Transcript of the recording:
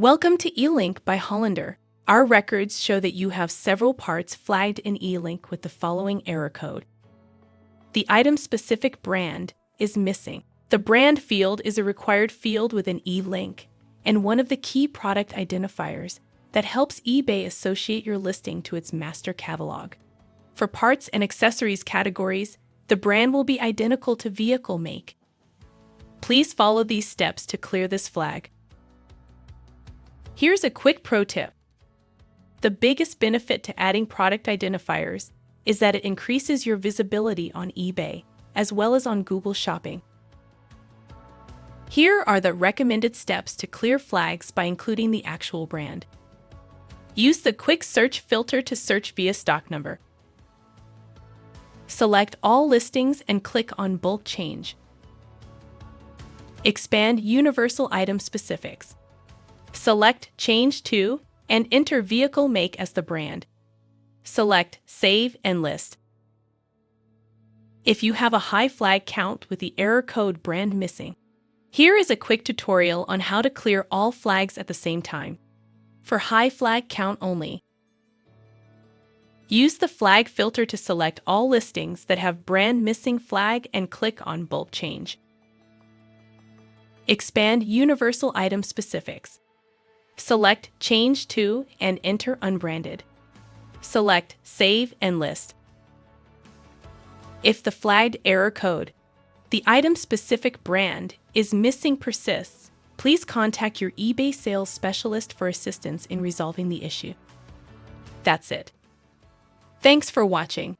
Welcome to eLINK by Hollander. Our records show that you have several parts flagged in eLINK with the following error code. The item-specific brand is missing. The brand field is a required field within eLINK and one of the key product identifiers that helps eBay associate your listing to its master catalog. For parts and accessories categories, the brand will be identical to vehicle make. Please follow these steps to clear this flag. Here's a quick pro tip. The biggest benefit to adding product identifiers is that it increases your visibility on eBay, as well as on Google Shopping. Here are the recommended steps to clear flags by including the actual brand. Use the quick search filter to search via stock number. Select all listings and click on Bulk Change. Expand Universal Item Specifics. Select Change To and enter vehicle make as the brand. Select Save and List. If you have a high flag count with the error code brand missing, here is a quick tutorial on how to clear all flags at the same time. For high flag count only, use the flag filter to select all listings that have brand missing flag and click on Bulk Change. Expand Universal Item Specifics. Select Change To and enter Unbranded. Select Save and List. If the flagged error code, the item-specific brand, is missing persists, please contact your eBay sales specialist for assistance in resolving the issue. That's it. Thanks for watching.